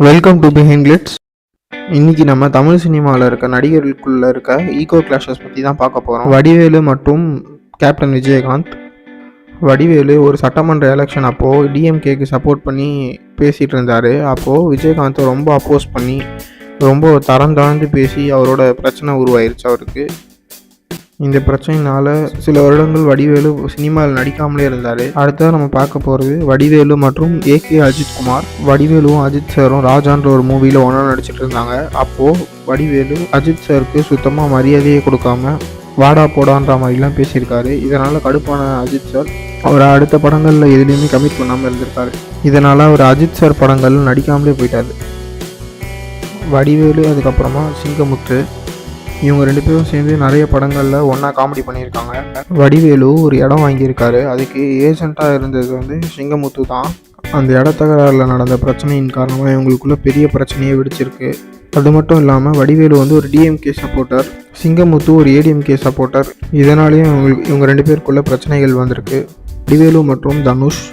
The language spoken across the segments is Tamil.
Welcome to behind glitz. இன்னைக்கு நம்ம தமிழ் சினிமாவில் இருக்க நடிகர்களுக்குள்ள இருக்க ஈகோ கிளாஷஸ் பற்றி தான் பார்க்க போகிறோம். வடிவேலு மற்றும் கேப்டன் விஜயகாந்த். வடிவேலு ஒரு சட்டமன்ற எலெக்ஷன் அப்போது டிஎம்கேக்கு சப்போர்ட் பண்ணி பேசிகிட்டு இருந்தார். அப்போது விஜயகாந்தை ரொம்ப அப்போஸ் பண்ணி ரொம்ப தரம் தாழ்ந்து பேசி அவரோட பிரச்சனை உருவாயிருச்சு அவருக்கு. இந்த பிரச்சனையினால சில வருடங்கள் வடிவேலு சினிமாவில் நடிக்காமலே இருந்தார். அடுத்தது நம்ம பார்க்க போகிறது வடிவேலு மற்றும் ஏகே அஜித்குமார். வடிவேலுவும் அஜித் சாரும் ராஜான்ற ஒரு மூவியில் ஒன்றா நடிச்சிட்டு இருந்தாங்க. அப்போது வடிவேலு அஜித் சாருக்கு சுத்தமாக மரியாதையே கொடுக்காம வாடா போடான்ற மாதிரிலாம் பேசியிருக்காரு. இதனால் கடுப்பான அஜித் சார் அவர் அடுத்த படங்களில் எதுலேயுமே கமிட் பண்ணாமல் இருந்திருக்காரு. இதனால் அவர் அஜித் சார் படங்கள் நடிக்காமலே போயிட்டார். வடிவேலு அதுக்கப்புறமா சிங்கமுத்து இவங்க ரெண்டு பேரும் சேர்ந்து நிறைய படங்களில் ஒன்றா காமெடி பண்ணியிருக்காங்க. வடிவேலு ஒரு இடம் வாங்கியிருக்காரு. அதுக்கு ஏஜெண்ட்டாக இருந்தது சிங்கமுத்து தான். அந்த இடத்தகராறில் நடந்த பிரச்சனையின் காரணமாக இவங்களுக்குள்ள பெரிய பிரச்சனையே வெடிச்சிருக்கு. அது மட்டும் இல்லாமல் வடிவேலு ஒரு டிஎம்கே சப்போர்ட்டர், சிங்கமுத்து ஒரு ஏடிஎம்கே சப்போர்ட்டர். இதனாலேயும் இவங்க ரெண்டு பேருக்குள்ள பிரச்சனைகள் வந்திருக்கு. வடிவேலு மற்றும் தனுஷ்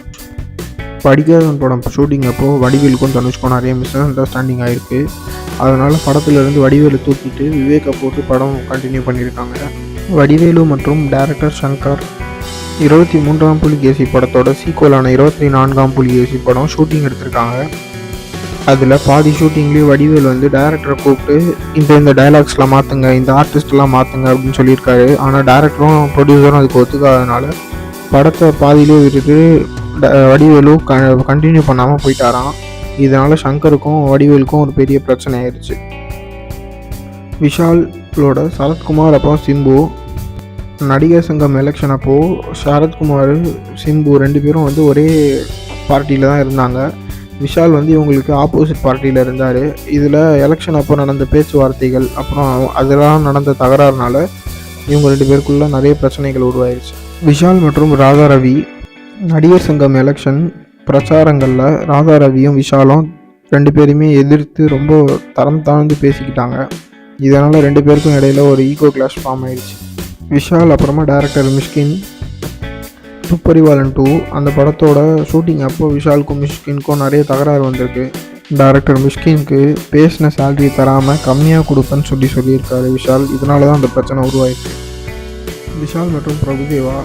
படிக்காதவன் படம் ஷூட்டிங் அப்போது வடிவேலுக்கும் தனுஷ்க்கும் நிறைய மிஸ் அண்டர்ஸ்டாண்டிங் ஆகிருக்கு. அதனால் படத்துலேருந்து வடிவேலு தூக்கிட்டு விவேக்கை போட்டு படம் கண்டினியூ பண்ணியிருக்காங்க. வடிவேலு மற்றும் டைரக்டர் சங்கர் 23ஆம் புலிகேசி படத்தோட சீக்குவலான 24ஆம் புலிகேசி படம் ஷூட்டிங் எடுத்திருக்காங்க. அதில் பாதி ஷூட்டிங்லேயும் வடிவேலு டைரக்டரை கூப்பிட்டு இந்த டைலாக்ஸ்லாம் மாற்றுங்க, இந்த ஆர்டிஸ்ட்லாம் மாற்றுங்க அப்படின்னு சொல்லியிருக்காரு. ஆனால் டைரக்டரும் ப்ரொடியூசரும் அதுக்கு ஒத்துக்காதனால படத்தை பாதியிலே விட்டுட்டு வடிவேலு கண்டினியூ பண்ணாமல் போயிட்டாராம். இதனால் சங்கருக்கும் வடிவேலுக்கும் ஒரு பெரிய பிரச்சனை ஆயிடுச்சு. விஷாலோட சரத்குமார் அப்புறம் சிம்பு நடிகர் சங்கம் எலெக்ஷன் அப்போது சரத்குமார் சிம்பு ரெண்டு பேரும் ஒரே பார்ட்டியில் தான் இருந்தாங்க. விஷால் இவங்களுக்கு ஆப்போசிட் பார்ட்டியில் இருந்தார். இதில் எலெக்ஷன் அப்போ நடந்த பேச்சுவார்த்தைகள் அப்புறம் அதெல்லாம் நடந்த தகராறுனால இவங்க ரெண்டு பேருக்குள்ள நிறைய பிரச்சனைகள் உருவாயிருச்சு. விஷால் மற்றும் ராதா ரவி நடிகர் சங்கம் எலெக்ஷன் பிரச்சாரங்களில் ராதா ரவியும் விஷாலும் ரெண்டு பேருமே எதிர்த்து ரொம்ப தரம் தாழ்ந்து பேசிக்கிட்டாங்க. இதனால் ரெண்டு பேருக்கும் இடையில ஒரு ஈகோ கிளாஷ் ஃபார்ம் ஆயிடுச்சு. விஷால் அப்புறமா டைரக்டர் மிஷ்கின் துப்பறிவாளன் 2 அந்த படத்தோட ஷூட்டிங் அப்போ விஷாலுக்கும் மிஷ்கினுக்கும் நிறைய தகராறு வந்திருக்கு. டைரக்டர் மிஷ்கினுக்கு பேசின சேலரி தராமல் கம்மியாக கொடுப்பேன்னு சொல்லியிருக்காரு விஷால். இதனால தான் அந்த பிரச்சனை உருவாயிருக்கு. விஷால் மற்றும் பிரபுதேவா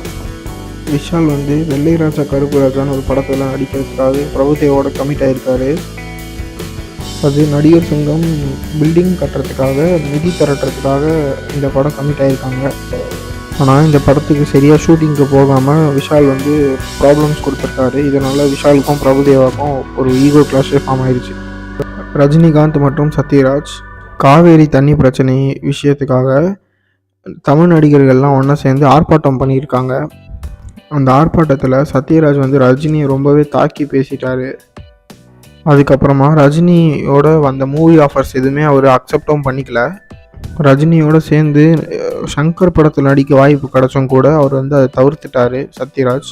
விஷால் வெள்ளை ராஜா கருப்பு ராஜான்னு ஒரு படத்தில் நடிக்கிறதுக்காக பிரபுதேவோட கமிட் ஆகிருக்காரு. அது நடிகர் சங்கம் பில்டிங் கட்டுறதுக்காக நிதி திரட்டுறதுக்காக இந்த படம் கமிட் ஆகிருக்காங்க. ஆனால் இந்த படத்துக்கு சரியாக ஷூட்டிங்க்கு போகாமல் விஷால் ப்ராப்ளம்ஸ் கொடுத்துருக்காரு. இதனால் விஷாலுக்கும் பிரபுதேவாக்கும் ஒரு ஈகோ கிளாஷே ஃபார்ம் ஆயிடுச்சு. ரஜினிகாந்த் மற்றும் சத்யராஜ் காவேரி தண்ணி பிரச்சனை விஷயத்துக்காக தமிழ் நடிகர்கள்லாம் ஒன்றா சேர்ந்து ஆர்ப்பாட்டம் பண்ணியிருக்காங்க. அந்த ஆர்ப்பாட்டத்தில் சத்யராஜ் ரஜினியை ரொம்பவே தாக்கி பேசிட்டாரு. அதுக்கப்புறமா ரஜினியோட வந்த மூவி ஆஃபர்ஸ் எதுவுமே அவர் அக்செப்டும் பண்ணிக்கல. ரஜினியோட சேர்ந்து சங்கர் படத்தில் நடிக்க வாய்ப்பு கிடைச்சும் கூட அவர் அதை தவிர்த்துட்டார் சத்யராஜ்.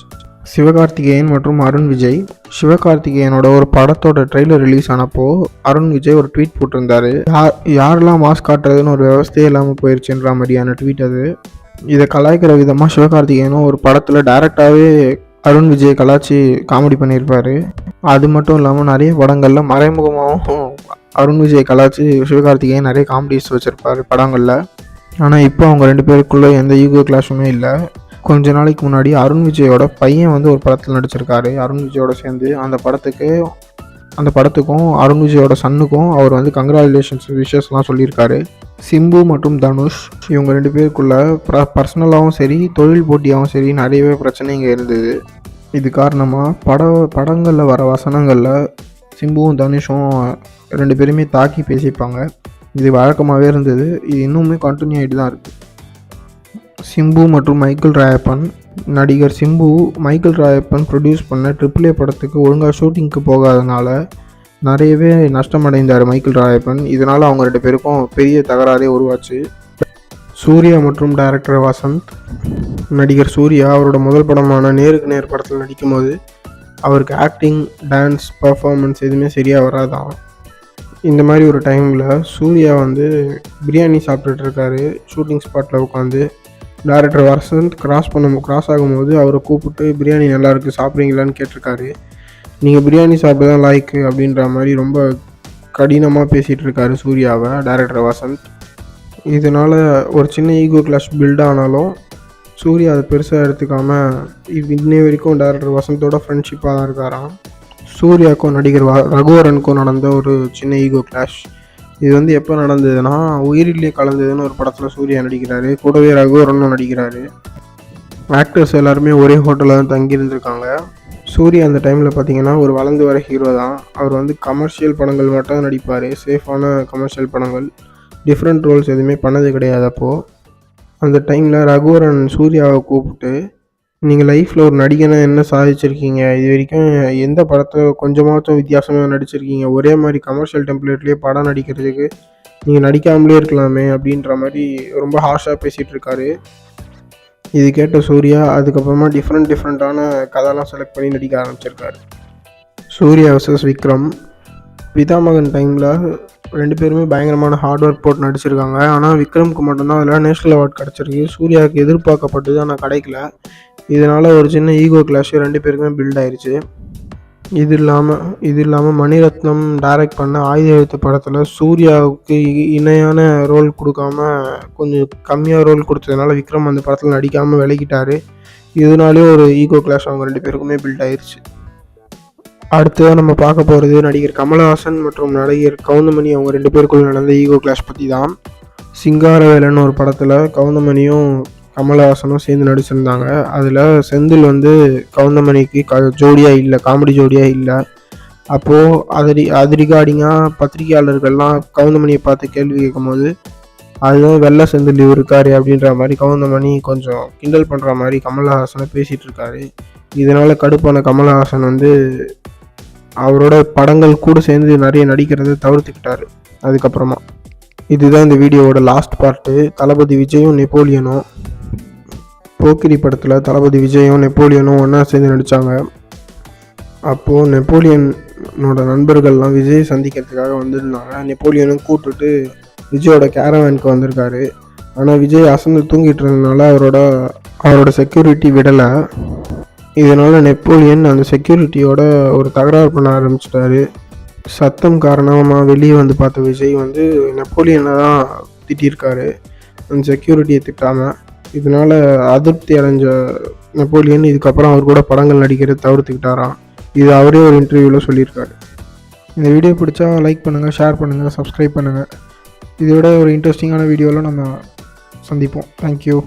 சிவகார்த்திகேயன் மற்றும் அருண் விஜய் சிவகார்த்திகேயனோட ஒரு படத்தோட ட்ரெய்லர் ரிலீஸ் ஆனப்போ அருண் விஜய் ஒரு ட்வீட் போட்டிருந்தாரு. யாரெல்லாம் மாஸ்க் காட்டுறதுன்னு ஒரு விவசாயே இல்லாமல் போயிடுச்சுன்ற மாதிரியான ட்வீட் அது. இதை கலாய்க்கிற விதமாக சிவகார்த்திகேயனும் ஒரு படத்தில் டைரக்டாகவே அருண் விஜய் கலாச்சி காமெடி பண்ணியிருப்பார். அது மட்டும் இல்லாமல் நிறைய படங்களில் மறைமுகமாகவும் அருண் விஜய் கலாச்சி சிவகார்த்திகேயன் நிறைய காமெடிஸ் வச்சுருப்பார் படங்களில். ஆனால் இப்போ அவங்க ரெண்டு பேருக்குள்ளே எந்த ஈகோ கிளாஷுமே இல்லை. கொஞ்ச நாளைக்கு முன்னாடி அருண் விஜயோட பையன் ஒரு படத்தில் நடிச்சிருக்காரு அருண் விஜயோட சேர்ந்து. அந்த படத்துக்கும் அருண் விஜயோட சன்னுக்கும் அவர் கங்க்ராச்சுலேஷன்ஸ் விஷஸ்லாம் சொல்லியிருக்காரு. சிம்பு மற்றும் தனுஷ் இவங்க ரெண்டு பேருக்குள்ள பர்சனலாகவும் சரி தொழில் போட்டியாகவும் சரி நிறையவே பிரச்சனைங்க இருந்தது. இது காரணமாக படங்களில் வர வசனங்களில் சிம்புவும் தனுஷும் ரெண்டு பேருமே தாக்கி பேசிப்பாங்க. இது வழக்கமாகவே இருந்தது. இது இன்னுமே கண்டினியூ ஆகிட்டு தான் இருக்குது. சிம்பு மற்றும் மைக்கேல் ராயப்பன் நடிகர் சிம்பு மைக்கேல் ராயப்பன் ப்ரொடியூஸ் பண்ண AAA படத்துக்கு ஒழுங்காக ஷூட்டிங்க்கு போகாதனால நிறையவே நஷ்டமடைந்தார் மைக்கேல் ராயப்பன். இதனால் அவங்க ரெண்டு பேருக்கும் பெரிய தகராறே உருவாச்சு. சூர்யா மற்றும் டைரக்டர் வசந்த் நடிகர் சூர்யா அவரோட முதல் படமான நேருக்கு நேர் படத்தில் நடிக்கும்போது அவருக்கு ஆக்டிங், டான்ஸ், பர்ஃபார்மன்ஸ் எதுவுமே சரியாக வராதான். இந்த மாதிரி ஒரு டைமில் சூர்யா பிரியாணி சாப்பிட்டுட்டு இருக்காரு ஷூட்டிங் ஸ்பாட்டில் உட்காந்து. டைரக்டர் வசந்த் கிராஸ் ஆகும்போது அவரை கூப்பிட்டு பிரியாணி நல்லாயிருக்கு சாப்பிட்றீங்களான்னு கேட்டிருக்காரு. நீங்கள் பிரியாணி சாப்பிட தான் லாய்க்கு அப்படின்ற மாதிரி ரொம்ப கடினமாக பேசிகிட்டு இருக்காரு சூர்யாவை டைரக்டர் வசந்த். இதனால் ஒரு சின்ன ஈகோ கிளாஷ் பில்ட் ஆனாலும் சூர்யா அதை பெருசாக எடுத்துக்காமல் இன்னை வரைக்கும் டைரக்டர் வசந்தோட ஃப்ரெண்ட்ஷிப்பாக தான் இருக்காராம். சூர்யாவுக்கும் நடிகர் ரகுவரனுக்கும் நடந்த ஒரு சின்ன ஈகோ கிளாஷ். இது வந்து எப்போ நடந்ததுன்னா, உயிரிலே கலந்ததுன்னு ஒரு படத்தில் சூர்யா நடிக்கிறாரு, கூடவே ரகுவரனும் நடிக்கிறாரு. ஆக்டர்ஸ் எல்லாருமே ஒரே ஹோட்டலில் தான் தங்கியிருந்திருக்காங்க. சூர்யா அந்த டைமில் பார்த்தீங்கன்னா ஒரு வளர்ந்து வர ஹீரோ தான். அவர் வந்து கமர்ஷியல் படங்கள் மட்டும் நடிப்பார், சேஃபான கமர்ஷியல் படங்கள், டிஃப்ரெண்ட் ரோல்ஸ் எதுவுமே பண்ணது கிடையாது. அப்போது அந்த டைமில் ரகுவரன் சூர்யாவை கூப்பிட்டு, நீங்கள் லைஃப்பில் ஒரு நடிகனை என்ன சாதிச்சிருக்கீங்க, இது வரைக்கும் எந்த படத்தை கொஞ்சமாச்சும் வித்தியாசமாக நடிச்சிருக்கீங்க, ஒரே மாதிரி கமர்ஷியல் டெம்ப்ளேட்லேயே படம் நடிக்கிறதுக்கு நீங்கள் நடிக்காமலே இருக்கலாமே அப்படின்ற மாதிரி ரொம்ப ஹார்ஷாக பேசிகிட்டு இருக்காரு. இது கேட்ட சூர்யா அதுக்கப்புறமா டிஃப்ரெண்ட்டான கதைலாம் செலக்ட் பண்ணி நடிக்க ஆரம்பிச்சிருக்காரு. சூர்யா vs விக்ரம் பிதாமகன் டைமில் 2 பேருமே பயங்கரமான ஹார்ட் ஒர்க் போட்டு நடிச்சிருக்காங்க. ஆனால் விக்ரமுக்கு மட்டும்தான் அதில் நேஷ்னல் அவார்ட் கிடச்சிருக்கு. சூர்யாவுக்கு எதிர்பார்க்கப்பட்டது ஆனால் கிடைக்கல. இதனால் ஒரு சின்ன ஈகோ கிளாஷ் 2 பேருக்குமே பில்ட் ஆயிடுச்சு. இது இல்லாமல் மணிரத்னம் டைரக்ட் பண்ண ஆயுத எழுத்து படத்தில் சூர்யாவுக்கு இணையான ரோல் கொடுக்காம கொஞ்சம் கம்மியாக ரோல் கொடுத்ததுனால விக்ரம் அந்த படத்தில் நடிக்காமல் விலகிட்டார். இதனாலே ஒரு ஈகோ கிளாஷ் அவங்க 2 பேருக்குமே பில்ட் ஆயிடுச்சு. அடுத்ததாக நம்ம பார்க்க போகிறது நடிகர் கமலஹாசன் மற்றும் நடிகர் கவுந்தமணி அவங்க 2 பேருக்குள்ள நடந்த ஈகோ கிளாஷ் பற்றி தான். சிங்காரவேலன் ஒரு படத்தில் கவுந்தமணியும் கமலஹாசனும் சேர்ந்து நடிச்சிருந்தாங்க. அதில் செந்தில் வந்து கவுந்தமணிக்கு ஜோடியாக இல்லை, காமெடி ஜோடியாக இல்லை. அப்போது அது ரிகார்டிங்காக பத்திரிகையாளர்கள்லாம் கவுந்தமணியை பார்த்து கேள்வி கேட்கும்போது, அதுதான் வெள்ளை செந்தில் இருக்காரு அப்படின்ற மாதிரி கவுந்தமணி கொஞ்சம் கிண்டல் பண்ணுற மாதிரி கமலஹாசனை பேசிகிட்டு இருக்காரு. இதனால் கடுப்பான கமலஹாசன் வந்து அவரோட படங்கள் கூட சேர்ந்து நிறைய நடிக்கிறத தவிர்த்துக்கிட்டாரு. அதுக்கப்புறமா இதுதான் இந்த வீடியோவோட லாஸ்ட் பார்ட்டு. தளபதி விஜயும் நெப்போலியனும் போக்கிரி படத்தில் தளபதி விஜயும் நெப்போலியனும் ஒன்றா சேர்ந்து நடித்தாங்க. அப்போது நெப்போலியனோட நண்பர்கள்லாம் விஜய் சந்திக்கிறதுக்காக வந்திருந்தாங்க. நெப்போலியனும் கூப்பிட்டுட்டு விஜயோட கேரவேனுக்கு வந்திருக்காரு. ஆனால் விஜய் அசந்து தூங்கிட்டு இருந்ததுனால அவரோட செக்யூரிட்டி விடலை. இதனால் நெப்போலியன் அந்த செக்யூரிட்டியோட ஒரு தகராறு பண்ண ஆரம்பிச்சிட்டாரு. சத்தம் காரணமாக வெளியே வந்து பார்த்த விஜய் வந்து நெப்போலியனை தான் திட்டிருக்காரு, அந்த செக்யூரிட்டியை திட்டாமல். இதனால் அதிருப்தி அடைஞ்ச நெப்போலியன் இதுக்கப்புறம் அவர் கூட படங்கள் நடிக்கிறத தவிர்த்துக்கிட்டாராம். இது அவரே ஒரு இன்டர்வியூவில் சொல்லியிருக்காரு. இந்த வீடியோ பிடிச்சா லைக் பண்ணுங்கள், ஷேர் பண்ணுங்கள், சப்ஸ்கிரைப் பண்ணுங்கள். இதோட ஒரு இன்ட்ரெஸ்டிங்கான வீடியோவில் நம்ம சந்திப்போம். தேங்க்யூ.